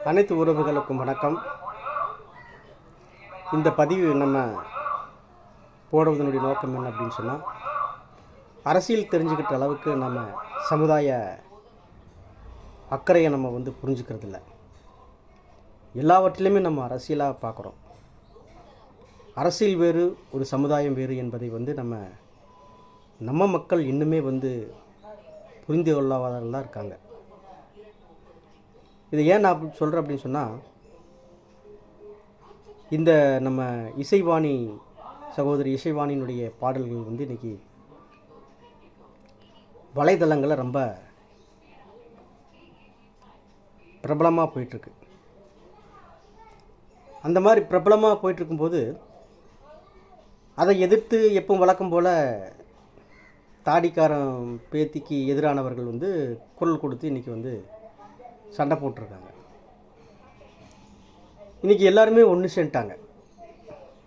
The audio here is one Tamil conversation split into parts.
அனைத்து உறவுகளுக்கும் வணக்கம். இந்த பதிவு நம்ம போடுவதனுடைய நோக்கம் என்ன அப்படின்னு சொன்னால், அரசியல் தெரிஞ்சுக்கிட்ட அளவுக்கு நம்ம சமுதாய அக்கறையை நம்ம புரிஞ்சுக்கிறதில்ல. எல்லாவற்றிலுமே நம்ம அரசியலாக பார்க்குறோம். அரசியல் வேறு, ஒரு சமுதாயம் வேறு என்பதை நம்ம மக்கள் இன்னுமே புரிந்து கொள்ளாதவர்கள் தான் இருக்காங்க. இதை ஏன் நான் சொல்கிறேன் அப்படின்னு சொன்னால், இந்த நம்ம இசைவாணி சகோதரி இசைவாணியினுடைய பாடல்கள் இன்றைக்கி வலைதளங்களில் ரொம்ப பிரபலமாக போயிட்டுருக்கு. அந்த மாதிரி பிரபலமாக போயிட்டுருக்கும்போது அதை எதிர்த்து எப்பவும் வழக்கம் போல் தாடிக்காரன் பேத்திக்கு எதிரானவர்கள் குரல் கொடுத்து இன்றைக்கி சண்டை போட்டிருக்காங்க. இன்றைக்கி எல்லாருமே ஒன்று சேர்ந்துட்டாங்க.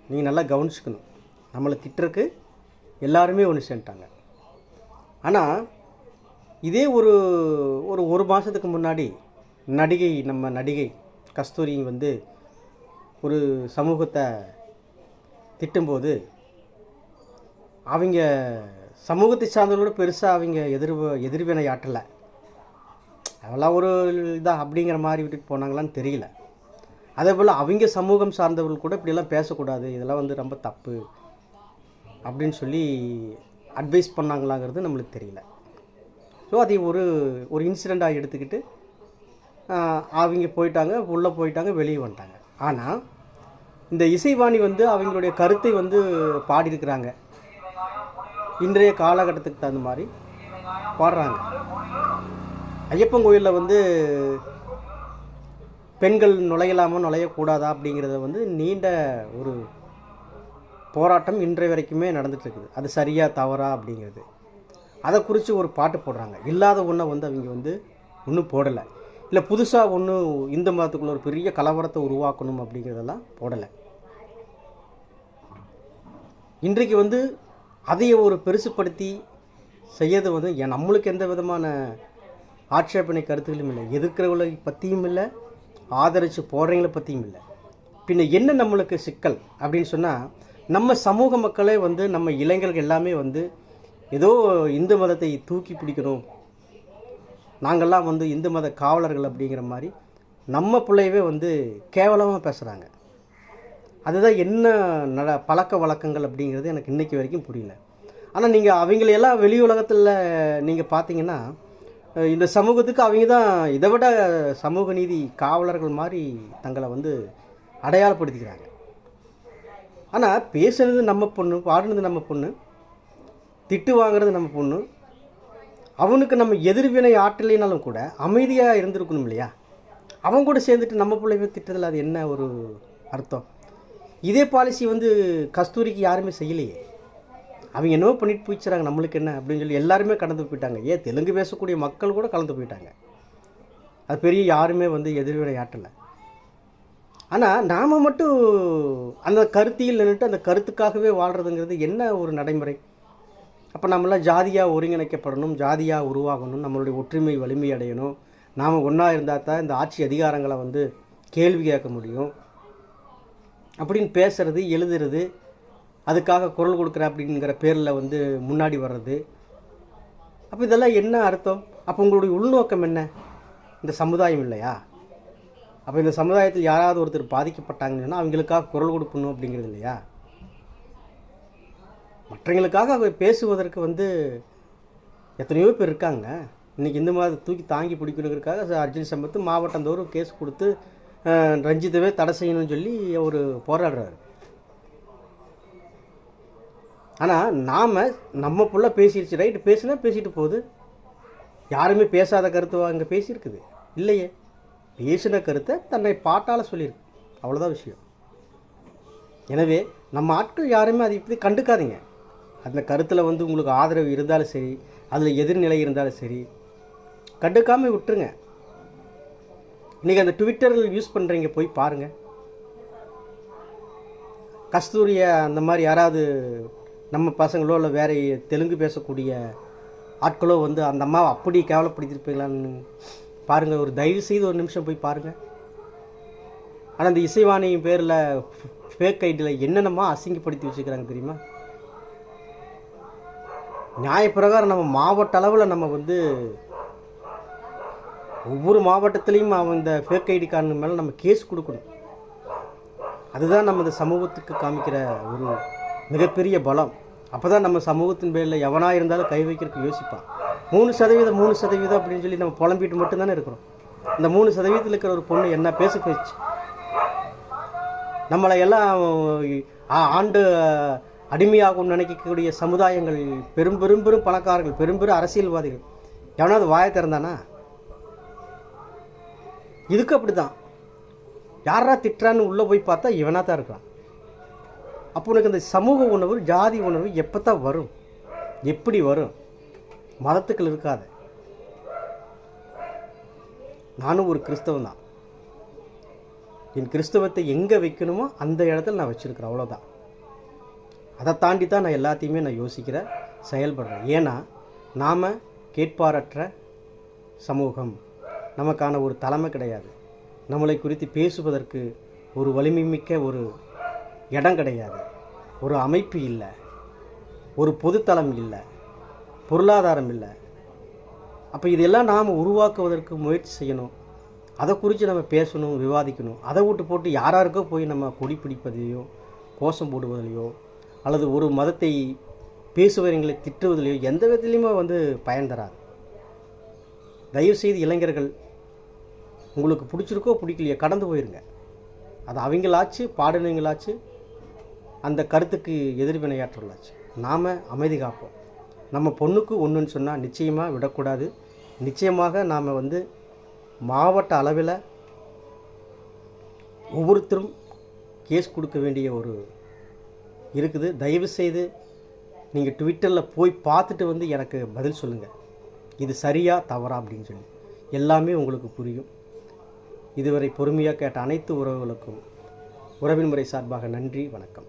நீங்கள் நல்லா கவனிச்சுக்கணும், நம்மளை திட்டுறக்கு எல்லாருமே ஒன்று சேர்ந்துட்டாங்க. ஆனால் இதே ஒரு மாதத்துக்கு முன்னாடி நம்ம நடிகை கஸ்தூரி ஒரு சமூகத்தை திட்டும்போது அவங்க சமூகத்தை சார்ந்தவர்களோட பெருசாக அவங்க எதிர்வினை ஆற்றலை. அதெல்லாம் ஒரு இதாக அப்படிங்கிற மாதிரி விட்டுட்டு போனாங்களான்னு தெரியல. அதே போல் அவங்க சமூகம் சார்ந்தவர்கள் கூட இப்படியெல்லாம் பேசக்கூடாது, இதெல்லாம் ரொம்ப தப்பு அப்படின்னு சொல்லி அட்வைஸ் பண்ணாங்களாங்கிறது நம்மளுக்கு தெரியல. ஸோ அதை ஒரு இன்சிடெண்ட்டாக எடுத்துக்கிட்டு அவங்க போயிட்டாங்க, உள்ளே போயிட்டாங்க, வெளியே வந்துட்டாங்க. ஆனால் இந்த இசைவாணி அவங்களுடைய கருத்தை பாடியிருக்கிறாங்க. இன்றைய காலகட்டத்துக்கு தகுந்த மாதிரி பாடுறாங்க. ஐயப்பன் கோயிலில் பெண்கள் நுழையலாமா நுழையக்கூடாதா அப்படிங்கிறத நீண்ட ஒரு போராட்டம் இன்றைய வரைக்குமே நடந்துகிட்ருக்குது. அது சரியா தவறா அப்படிங்கிறது, அதை குறித்து ஒரு பாட்டு போடுறாங்க. இல்லாத ஒன்றை அவங்க ஒன்றும் போடலை. இல்லை புதுசாக ஒன்றும் இந்து மதத்துக்குள்ள ஒரு பெரிய கலவரத்தை உருவாக்கணும் அப்படிங்கிறதெல்லாம் போடலை. இன்றைக்கு அதையை ஒரு பெருசுப்படுத்தி செய்யறது நம்மளுக்கு எந்த விதமான ஆட்சேபனை கருத்துக்களும் இல்லை, எதிர்க்கிறவங்களை பற்றியும் இல்லை, ஆதரித்து போடுறவங்களை பற்றியும் இல்லை. பின்ன என்ன நம்மளுக்கு சிக்கல் அப்படின்னு சொன்னால், நம்ம சமூக மக்களே நம்ம இளைஞர்கள் எல்லாமே ஏதோ இந்து மதத்தை தூக்கி பிடிக்கணும், நாங்கள்லாம் இந்து மத காவலர்கள் அப்படிங்கிற மாதிரி நம்ம பிள்ளையவே கேவலமாக பேசுகிறாங்க. அதுதான் என்ன பழக்க வழக்கங்கள் அப்படிங்கிறது எனக்கு இன்றைக்கி வரைக்கும் புரியல. ஆனால் நீங்கள் அவங்களையெல்லாம் வெளி உலகத்தில் நீங்கள் பார்த்தீங்கன்னா, இந்த சமூகத்துக்கு அவங்க தான் இதை விட சமூக நீதி காவலர்கள் மாதிரி தங்களை அடையாளப்படுத்திக்கிறாங்க. ஆனால் பேசுனது நம்ம பொண்ணு, பாடுனது நம்ம பொண்ணு, திட்டு வாங்கிறது நம்ம பொண்ணு. அவனுக்கு நம்ம எதிர்வினை ஆற்றலைனாலும் கூட அமைதியாக இருந்திருக்கணும் இல்லையா? அவங்க கூட சேர்ந்துட்டு நம்ம பிள்ளைங்க திட்டதில் அது என்ன ஒரு அர்த்தம்? இதே பாலிசி கஸ்தூரிக்கு யாருமே செய்யலையே. அவங்க என்னவோ பண்ணிட்டு போயிடுச்சுறாங்க, நம்மளுக்கு என்ன அப்படின்னு சொல்லி எல்லாருமே கடந்து போயிட்டாங்க. ஏன் தெலுங்கு பேசக்கூடிய மக்கள் கூட கலந்து போயிட்டாங்க. அது பெரிய யாருமே எதிர்வினை ஆற்றலை. ஆனால் நாம் மட்டும் அந்த கருத்தியில் நின்றுட்டு அந்த கருத்துக்காகவே வாழ்கிறதுங்கிறது என்ன ஒரு நடைமுறை? அப்போ நம்மளாம் ஜாதியாக ஒருங்கிணைக்கப்படணும், ஜாதியாக உருவாகணும், நம்மளுடைய ஒற்றுமை வலிமை அடையணும், நாம் ஒன்றா இருந்தால் தான் இந்த ஆட்சி அதிகாரங்களை கேள்வி கேட்க முடியும் அப்படின்னு பேசுகிறது, எழுதுறது, அதுக்காக குரல் கொடுக்குற அப்படிங்கிற பேரில் முன்னாடி வர்றது. அப்போ இதெல்லாம் என்ன அர்த்தம்? அப்போ உங்களுடைய உள்நோக்கம் என்ன? இந்த சமுதாயம் இல்லையா? அப்போ இந்த சமுதாயத்தில் யாராவது ஒருத்தர் பாதிக்கப்பட்டாங்கன்னா அவங்களுக்காக குரல் கொடுக்கணும் அப்படிங்கிறது இல்லையா? மற்றவங்களுக்காக பேசுவதற்கு எத்தனையோ பேர் இருக்காங்க. இன்றைக்கி இந்த மாதிரி தூக்கி தாங்கி பிடிக்கணுங்கிறதுக்காக அர்ஜுன் சம்பத்து மாவட்டந்தோறும் கேஸ் கொடுத்து ரஞ்சிதவே தடை செய்யணும்னு சொல்லி அவர் போராடுறாரு. ஆனால் நம்ம புள்ள பேசிடுச்சு, ரைட்டு, பேசிட்டு போகுது. யாருமே பேசாத கருத்து அங்கே பேசியிருக்குது இல்லையே. பேசின கருத்தை தன்னை பாட்டால் சொல்லியிருக்கு, அவ்வளோதான் விஷயம். எனவே நம்ம ஆட்கள் யாருமே அதை இப்படி கண்டுக்காதீங்க. அந்த கருத்தில் உங்களுக்கு ஆதரவு இருந்தாலும் சரி, அதில் எதிர்நிலை இருந்தாலும் சரி, கண்டுக்காமல் விட்டுருங்க. இன்றைக்கி அந்த ட்விட்டரில் யூஸ் பண்ணுறீங்க, போய் பாருங்கள். கஸ்தூரியை அந்த மாதிரி யாராவது நம்ம பசங்களோ இல்லை வேறு தெலுங்கு பேசக்கூடிய ஆட்களோ அந்த அம்மாவை அப்படி கேவலப்படுத்திருப்பீங்களான்னு பாருங்கள். ஒரு தயவு செய்து ஒரு நிமிஷம் போய் பாருங்கள். ஆனால் இந்த இசைவாணியின் பேரில் ஃபேக் ஐடியில் என்னென்னமா அசிங்கப்படுத்தி வச்சுக்கிறாங்க தெரியுமா? நியாயப்பிரகாரம் நம்ம மாவட்ட அளவில் நம்ம வந்து ஒவ்வொரு மாவட்டத்துலேயும் அவன் இந்த ஃபேக் ஐடிக்காரன் மேலே நம்ம கேஸ் கொடுக்கணும். அதுதான் நம்ம இந்த சமூகத்துக்கு காமிக்கிற ஒரு மிகப்பெரிய பலம். அப்போ தான் நம்ம சமூகத்தின் பேரில் எவனாக இருந்தாலும் கை வைக்கிறதுக்கு யோசிப்பான். 3% அப்படின்னு சொல்லி நம்ம புலம்பிட்டு மட்டும்தானே இருக்கிறோம். இந்த 3% இருக்கிற ஒரு பொண்ணு என்ன பேச்சு நம்மளை எல்லாம் ஆண்டு அடிமையாகும் நினைக்கக்கூடிய சமுதாயங்கள், பெரும் பெரும் பெரும் பணக்காரர்கள், பெரும் பெரும் அரசியல்வாதிகள் எவனாவது வாயை திறந்தானா? இதுக்கு அப்படி தான், யாரா திட்டுறான்னு உள்ளே போய் பார்த்தா இவனாக தான் இருக்கான். அப்போ உனக்கு அந்த சமூக உணர்வு, ஜாதி உணர்வு எப்போ தான் வரும்? எப்படி வரும்? மதத்துக்கள் இருக்காது. நானும் ஒரு கிறிஸ்தவன் தான். என் கிறிஸ்தவத்தை எங்கே வைக்கணுமோ அந்த இடத்துல நான் வச்சுருக்கிறேன், அவ்வளோதான். அதை தாண்டி தான் நான் எல்லாத்தையுமே நான் யோசிக்கிறேன், செயல்படுறேன். ஏன்னா நாம் கேட்பாரற்ற சமூகம், நமக்கான ஒரு தலைமை கிடையாது, நம்மளை குறித்து பேசுவதற்கு ஒரு வலிமை மிக்க ஒரு இடம் கிடையாது, ஒரு அமைப்பு இல்லை, ஒரு பொதுத்தளம் இல்லை, பொருளாதாரம் இல்லை. அப்போ இதெல்லாம் நாம் உருவாக்குவதற்கு முயற்சி செய்யணும். அதை குறித்து நம்ம பேசணும், விவாதிக்கணும். அதை விட்டு போட்டு யாராருக்கோ போய் நம்ம கொடி பிடிப்பதையோ, கோஷம் போடுவதிலையோ, அல்லது ஒரு மதத்தை பேசுவவர்களை திட்டுவதிலையோ எந்த விதத்துலையுமே வந்து பயன் தராது. தயவுசெய்து இளைஞர்கள், உங்களுக்கு பிடிச்சிருக்கோ பிடிக்கலையோ கடந்து போயிருங்க. அது அவங்களாச்சு, பாடினவங்களாச்சு, அந்த கருத்துக்கு எதிர்வினையாற்றலாச்சு. நாம் அமைதி காப்போம். நம்ம பொண்ணுக்கு ஒன்றுன்னு சொன்னால் நிச்சயமாக விடக்கூடாது. நிச்சயமாக நாம் வந்து மாவட்ட அளவில் ஒவ்வொருத்தரும் கேஸ் கொடுக்க வேண்டிய ஒரு இருக்குது. தயவுசெய்து நீங்கள் ட்விட்டரில் போய் பார்த்துட்டு வந்து எனக்கு பதில் சொல்லுங்கள், இது சரியா தவறா அப்படின்னு சொல்லி. எல்லாமே உங்களுக்கு புரியும். இதுவரை பொறுமையாக கேட்ட அனைத்து உறவுகளுக்கும் உறவின் முறை சார்பாக நன்றி, வணக்கம்.